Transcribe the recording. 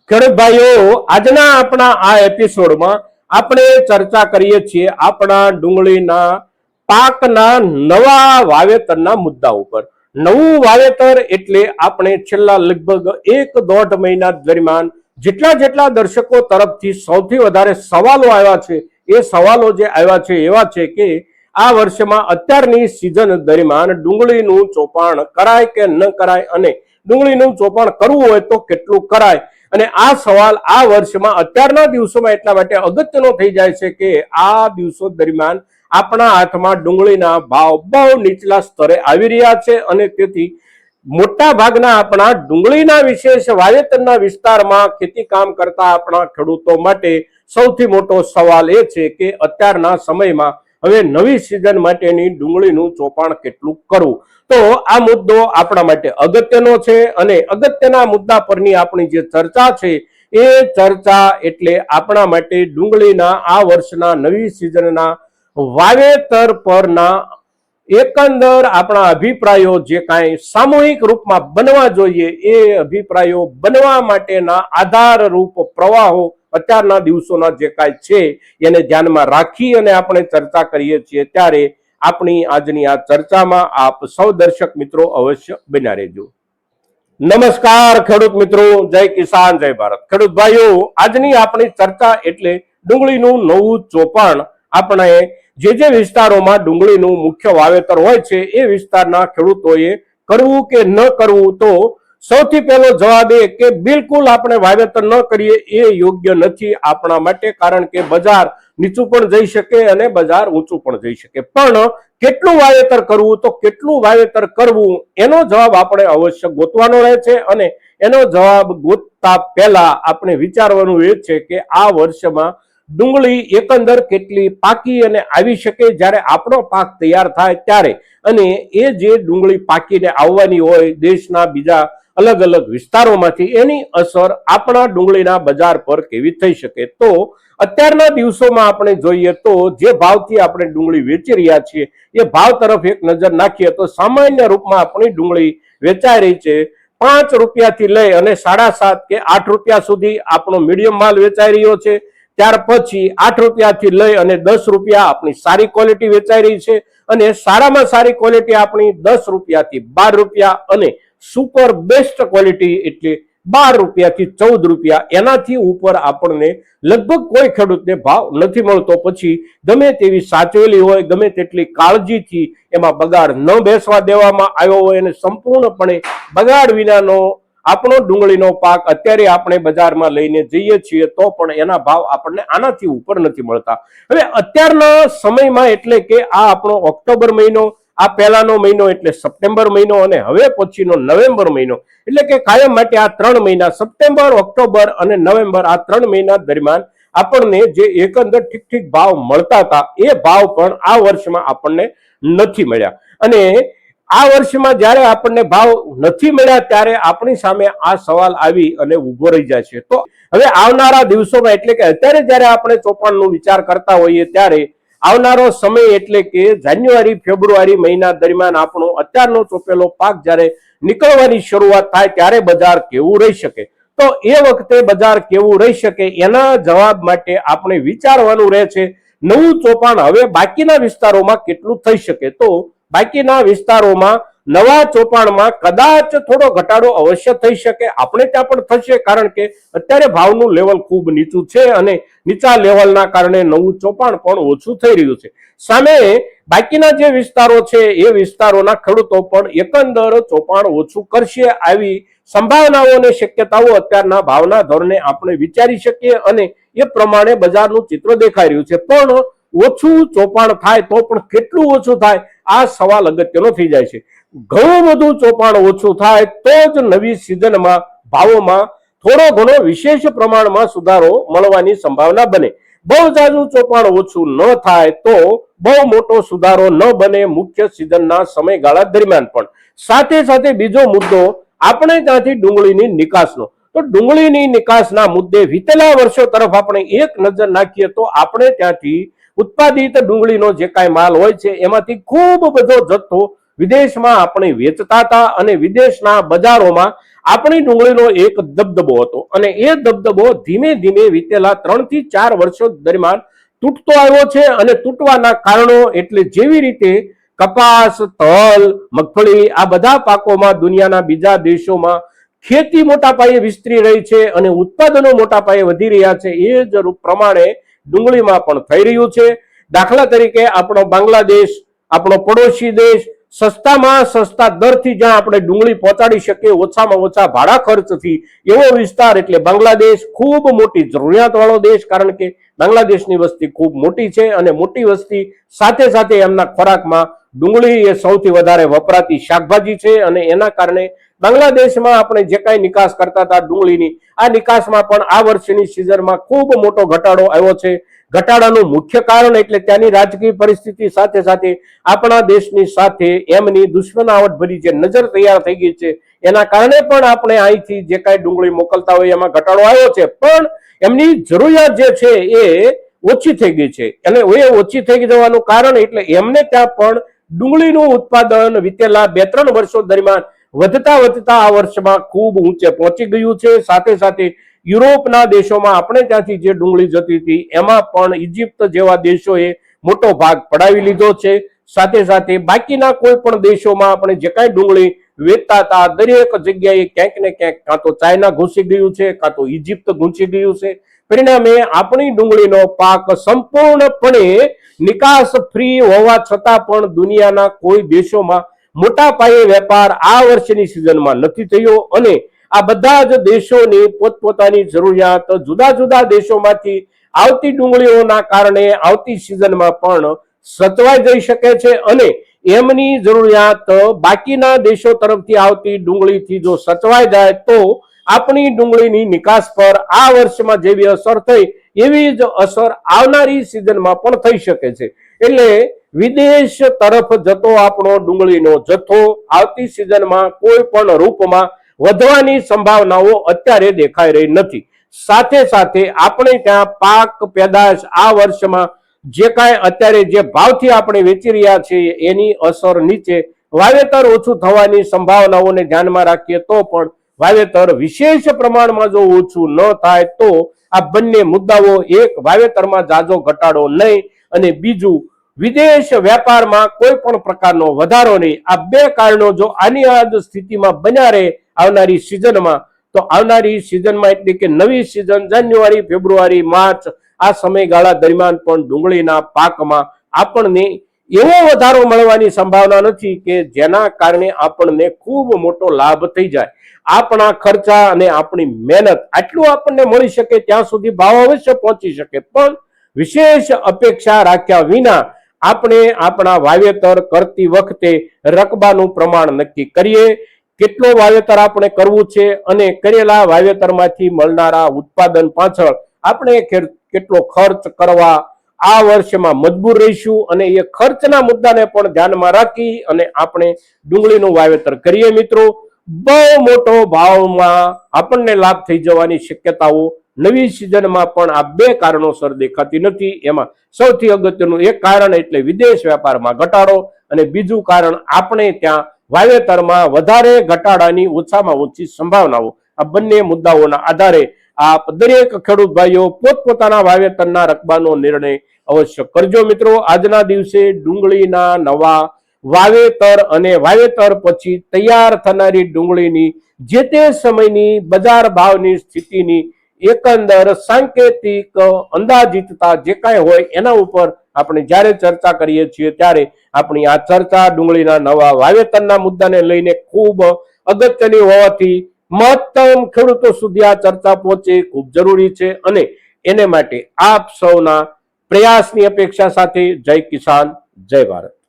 ખેડૂત ભાઈઓ, આજના આપણા આ એપિસોડમાં આપણે ચર્ચા કરીએ છીએ આપણા ડુંગળીના પાકના નવા વાવેતરના મુદ્દા ઉપર. નવું વાવેતર એટલે આપણે છેલ્લા લગભગ 1-1.5 મહિના દરમિયાન જેટલા દર્શકો તરફથી સૌથી વધારે સવાલો આવ્યા છે, એ સવાલો જે આવ્યા છે એવા છે કે આ વર્ષમાં અત્યારની સિઝન દરમિયાન ડુંગળીનું ચોપાણ કરાય કે ન કરાય, અને ડુંગળીનું ચોપાણ કરવું હોય તો કેટલું કરાય. અને આ સવાલ આ વર્ષમાં અત્યારના દિવસોમાં એટલા માટે અગત્યનો થઈ જાય છે કે આ દિવસો દરમિયાન આપણા હાથમાં ડુંગળીના ભાવ બહુ નીચલા સ્તરે આવી રહ્યા છે, અને તેથી મોટા ભાગના આપણા ડુંગળીના વિશેષ વાવેતરના વિસ્તારમાં ખેતી કામ કરતા આપણા ખેડૂતો માટે સૌથી મોટો સવાલ એ છે કે અત્યારના સમયમાં હવે નવી સિઝન માટેની ડુંગળીનું ચોપાણ કેટલું કરવું. તો આ મુદ્દો આપણા માટે અગત્યનો છે, અને અગત્યના મુદ્દા પરની આપણી જે ચર્ચા છે એ ચર્ચા એટલે આપણા માટે ડુંગળીના આ વર્ષના નવી સિઝનના વાવેતર પરના એકંદર આપણા અભિપ્રાયો જે કાંઈ સામૂહિક રૂપમાં બનવા જોઈએ એ અભિપ્રાયો બનવા માટેના આધારરૂપ પ્રવાહો અત્યારના દિવસોના જે કાંઈ છે એને ધ્યાનમાં રાખી અને આપણે ચર્ચા કરીએ છીએ. ત્યારે આપણી આજની આ ચર્ચામાં આપ સૌ દર્શક મિત્રો અવશ્ય બન્યા રહેજો. નમસ્કાર ખેડૂત મિત્રો, જય કિસાન, જય ભારત. ખેડૂત ભાઈઓ, આજની આપણી ચર્ચા એટલે ડુંગળીનું નવું ચોપાણ. આપણે જે વિસ્તારોમાં ડુંગળીનું મુખ્ય વાવેતર હોય છે એ વિસ્તારના ખેડૂતોએ કરવું કે ન કરવું, તો સૌથી પહેલો જવાબ એ કે બિલકુલ આપણે વાવેતર ન કરીએ એ યોગ્ય નથી આપણા માટે, કારણ કે બજાર નીચું પણ જઈ શકે અને બજાર ઊંચું પણ જઈ શકે. પણ કેટલું વાવેતર કરવું, તો કેટલું વાવેતર કરવું એનો જવાબ આપણે અવશ્ય ગોતવાનો રહે છે, અને એનો જવાબ ગોતતા પહેલા આપણે વિચારવાનું એ છે કે આ વર્ષમાં ડુંગળી એકંદર કેટલી પાકી અને આવી શકે જ્યારે આપણો પાક તૈયાર થાય ત્યારે, અને એ જે ડુંગળી પાકીને આવવાની હોય દેશના બીજા અલગ અલગ વિસ્તારોમાંથી, એની અસર આપણા ડુંગળીના બજાર પર કેવી થઈ શકે. તો અત્યારના દિવસોમાં આપણે જોઈએ તો જે ભાવથી આપણે ડુંગળી વેચી રહ્યા છીએ એ ભાવ તરફ એક નજર નાખીએ તો સામાન્ય રૂપમાં આપણી ડુંગળી વેચાઈ રહી છે 5 રૂપિયાથી લઈ અને 7.5 કે 8 રૂપિયા સુધી આપણો મીડિયમ માલ વેચાઈ રહ્યો છે. ત્યાર પછી 8 રૂપિયાથી લઈ અને 10 રૂપિયા આપણી સારી ક્વોલિટી વેચાઈ રહી છે, અને સારામાં સારી ક્વોલિટી આપણી 10 રૂપિયાથી 12 રૂપિયા, અને સુપર બેસ્ટ ક્વોલિટી એટલે 12 રૂપિયાથી 14 રૂપિયા. એનાથી ઉપર આપણને લગભગ કોઈ ખેડૂતને ભાવ નથી મળતો. પછી ગમે તેવી સાચવેલી હોય, ગમે તેટલી કાળજીથી એમાં બગાડ ન બેસવા દેવામાં આવ્યો હોય, અને સંપૂર્ણપણે બગાડ વિનાનો આપણો ડુંગળીનો પાક અત્યારે આપણે બજારમાં લઈને જઈએ છીએ તો પણ એના ભાવ આપણને આનાથી ઉપર નથી મળતા. હવે અત્યારના સમયમાં એટલે કે આ આપણો ઓક્ટોબર મહિનો, આ પહેલાનો મહિનો એટલે સપ્ટેમ્બર મહિનો, અને હવે પછીનો નવેમ્બર મહિનો, એટલે કે કાયમ માટે આ 3 મહિના સપ્ટેમ્બર, ઓક્ટોબર અને નવેમ્બર, આ 3 મહિના દરમિયાન આપણને જે એકંદર ઠીક ભાવ મળતા હતા એ ભાવ પણ આ વર્ષમાં આપણને નથી મળ્યા. અને આ વર્ષમાં જ્યારે આપણને ભાવ નથી મળ્યા ત્યારે આપણી સામે આ સવાલ આવી અને ઉભો રહી જાય છે. તો હવે આવનારા દિવસોમાં એટલે કે અત્યારે જ્યારે આપણે ચોપાણનો વિચાર કરતા હોઈએ ત્યારે આવનારો સમય એટલે કે જાન્યુઆરી ફેબ્રુઆરી મહિના દરમિયાન આપણો અત્યારનો ચોપેલો પાક જ્યારે નીકળવાની શરૂઆત થાય ત્યારે બજાર કેવું રહી શકે. તો એ વખતે બજાર કેવું રહી શકે એના જવાબ માટે આપણે વિચારવાનું રહે છે નવું ચોપાણ હવે બાકીના વિસ્તારોમાં કેટલું થઈ શકે. તો બાકીના વિસ્તારોમાં નવા ચોપાણમાં કદાચ થોડો ઘટાડો અવશ્ય થઈ શકે, આપણે ત્યાં પણ થશે, કારણ કે અત્યારે ભાવનું લેવલ ખૂબ નીચું છે અને નીચા લેવલના કારણે નવું ચોપાણ પણ ઓછું થઈ રહ્યું છે. સામે બાકીના જે વિસ્તારો છે એ વિસ્તારોના ખેડૂતો પણ એકંદર ચોપાણ ઓછું કરશે આવી સંભાવનાઓ અને શક્યતાઓ અત્યારના ભાવના ધોરણે આપણે વિચારી શકીએ, અને એ પ્રમાણે બજારનું ચિત્ર દેખાઈ રહ્યું છે. પણ ઓછું ચોપાણ થાય તો પણ કેટલું ઓછું થાય આ સવાલ અગત્યનો થઈ જાય છે. ઘણું બધું ચોપાણ ઓછું થાય તો જ નવી સિઝનમાં ભાવોમાં થોડો ઘણો વિશેષ પ્રમાણમાં સુધારો મળવાની સંભાવના બને. બહુ જાજુ ચોપાણ ઓછું ન થાય તો બહુ મોટો સુધારો ન બને મુખ્ય સિઝનના સમયગાળા દરમિયાન. પણ સાથે સાથે બીજો મુદ્દો આપણે ત્યાંથી ડુંગળીની નિકાસનો. તો ડુંગળીની નિકાસના મુદ્દે વિતેલા વર્ષો તરફ આપણે એક નજર નાખીએ તો આપણે ત્યાંથી ઉત્પાદિત ડુંગળીનો જે કાંઈ માલ હોય છે એમાંથી ખૂબ બધો જથ્થો વિદેશમાં આપણે વેચતા હતા, અને વિદેશના બજારોમાં આપણી ડુંગળીનો એક દબદબો હતો અને એ દબદબો ધીમે ધીમે વીતેલા 3 થી 4 વર્ષો દરમિયાન તૂટતો આવ્યો છે. અને તૂટવાના કારણો એટલે જેવી રીતે કપાસ, તલ, મગફળી આ બધા પાકોમાં દુનિયાના બીજા દેશોમાં ખેતી મોટા પાયે વિસ્તરી રહી છે અને ઉત્પાદનો મોટા પાયે વધી રહ્યા છે, એ જ પ્રમાણે ડુંગળીમાં પણ થઈ રહ્યું છે. દાખલા તરીકે આપણો બાંગ્લાદેશ, આપણો પડોશી દેશ, સસ્તામાં સસ્તા દરથી જ્યાં આપણે ડુંગળી પહોંચાડી શકીએ ઓછામાં ઓછા ભાડા ખર્ચથી એવો વિસ્તાર એટલે બાંગ્લાદેશ ખૂબ મોટી જરૂરિયાત વાળો દેશ, કારણ કે બાંગ્લાદેશની વસ્તી ખૂબ મોટી છે અને મોટી વસ્તી સાથે સાથે એમના ખોરાકમાં ડુંગળી એ સૌથી વધારે વપરાતી શાકભાજી છે. અને એના કારણે બાંગ્લાદેશમાં આપણે જે કાંઈ નિકાસ કરતા હતા ડુંગળીની, આ નિકાસમાં પણ આ વર્ષની સિઝનમાં ખૂબ મોટો ઘટાડો આવ્યો છે. ઘટાડાનું મુખ્ય કારણ એટલે ત્યાંની રાજકીય પરિસ્થિતિ સાથે સાથે આપણા દેશની સાથે એમની દુશ્મનાવટ ભરી જે નજર તૈયાર થઈ ગઈ છે એના કારણે પણ આપણે અહીંથી જે કાંઈ ડુંગળી મોકલતા હોય એમાં ઘટાડો આવ્યો છે. પણ એમની જરૂરિયાત જે છે એ ઓછી થઈ ગઈ છે અને એ ઓછી થઈ જવાનું કારણ એટલે એમને ત્યાં પણ ડુંગળીનું ઉત્પાદન વીતેલા 2-3 વર્ષો દરમિયાન વધતા વધતા આ વર્ષમાં ખૂબ ઊંચે પહોંચી ગયું છે. સાથે સાથે યુરોપના દેશોમાં આપણે ત્યાંથી જે ડુંગળી જતી હતી એમાં પણ ઇજિપ્ત જેવા દેશોએ મોટો ભાગ પડાવી લીધો છે. સાથે સાથે બાકીના કોઈ પણ દેશોમાં આપણે જે કાંઈ ડુંગળી વેચતા હતા દરેક જગ્યાએ ક્યાંક ને ક્યાંક કાં તો ચાઇના ઘૂસી ગયું છે, કાં તો ઇજિપ્ત ઘૂસી ગયું છે. પરિણામે આપણી ડુંગળીનો પાક સંપૂર્ણપણે નિકાસ ફ્રી હોવા છતાં પણ દુનિયાના કોઈ દેશોમાં મોટા પાયે વેપાર આ વર્ષની સિઝનમાં નથી થયો અને આ બધા જ દેશોની પોતપોતાની જરૂરિયાત જુદા જુદા દેશોમાંથી આવતી ડુંગળીઓના કારણે આવતી સિઝનમાં પણ સચવાઈ જઈ શકે છે અને એમની જરૂરિયાત બાકીના દેશો તરફથી આવતી ડુંગળીથી જો સચવાઈ જાય તો આપણી ડુંગળીની નિકાસ પર આ વર્ષમાં જેવી અસર થઈ એવી જ અસર આવનારી સિઝનમાં પણ થઈ શકે છે. એટલે વિદેશ તરફ જતો આપણો ડુંગળીનો જથ્થો આવતી સિઝનમાં કોઈ પણ રૂપમાં વધવાની સંભાવનાઓ અત્યારે દેખાઈ રહી નથી. સાથે સાથે આપણે ત્યાં પાક પેદાશ આ વર્ષમાં જે કાંઈ અત્યારે જે ભાવથી આપણે વેચી રહ્યા છીએ એની અસર નીચે વાવેતર ઓછું થવાની સંભાવનાઓને ધ્યાનમાં રાખીએ તો પણ વાવેતર વિશેષ પ્રમાણમાં જો ઓછું ન થાય તો આ બંને મુદ્દાઓ, એક વાવેતરમાં જાજો ઘટાડો નહીં અને બીજું વિદેશ વેપારમાં કોઈ પણ પ્રકારનો વધારો નહીં, આ બે કારણો જો આની આ જ સ્થિતિમાં બન્યા રહે આવનારી સિઝનમાં તો આવનારી સિઝનમાં એટલે કે નવી સિઝન જાન્યુઆરી, ફેબ્રુઆરી, માર્ચ આ સમયગાળા દરમિયાન પણ ડુંગળીના પાકમાં આપણને એવો વધારો મળવાની સંભાવના નથી કે જેના કારણે આપણને ખૂબ મોટો લાભ થઈ જાય. આપણા ખર્ચા અને આપણી મહેનત આટલું આપણને મળી શકે ત્યાં સુધી ભાવ અવશ્ય પહોંચી શકે, પણ વિશેષ અપેક્ષા રાખ્યા વિના આપણે આપણા વાવેતર કરતી વખતે રકબાનું પ્રમાણ નક્કી કરીએ. કેટલો વાવેતર આપણે કરવું છે અને કરેલા વાવેતરમાંથી મળનારા ઉત્પાદન પાછળ આપણે કેટલો ખર્ચ કરવા આ વર્ષમાં મજબૂર રહીશું અને એ ખર્ચના મુદ્દાને પણ ધ્યાનમાં રાખી અને આપણે ડુંગળીનું વાવેતર કરીએ. મિત્રો, બહુ મોટો ભાવમાં આપણને લાભ થઈ જવાની શક્યતાઓ નવી સિઝનમાં પણ આ બે કારણોસર દેખાતી નથી. એમાં સૌથી અગત્યનું એક કારણ એટલે વિદેશ વેપારમાં ઘટાડો અને બીજું કારણ આપણે ત્યાં વાવેતરમાં વધારે ઘટાડાની ઓછામાં ઓછી સંભાવનાઓ. આ બંને મુદ્દાઓના આધારે આપ દરેક ખેડૂત ભાઈઓ પોતપોતાના વાવેતરના રકબાનો નિર્ણય અવશ્ય કરજો. મિત્રો, આજના દિવસે ડુંગળીના નવા વાવેતર અને વાવેતર પછી તૈયાર થનારી ડુંગળીની જે તે સમયની બજાર ભાવની સ્થિતિની એકંદર સાંકેતિક અંદાજિતતા જે કાંઈ હોય એના ઉપર આપણે જ્યારે ચર્ચા કરીએ છીએ ત્યારે આપણી આ ચર્ચા ડુંગળીના નવા વાવેતરના મુદ્દાને લઈને ખૂબ અગત્યની હોવાથી મહત્તમ ખેડૂતો સુધી આ ચર્ચા પહોંચે ખૂબ જરૂરી છે અને એને માટે આપ સૌના પ્રયાસની અપેક્ષા સાથે જય કિસાન, જય ભારત.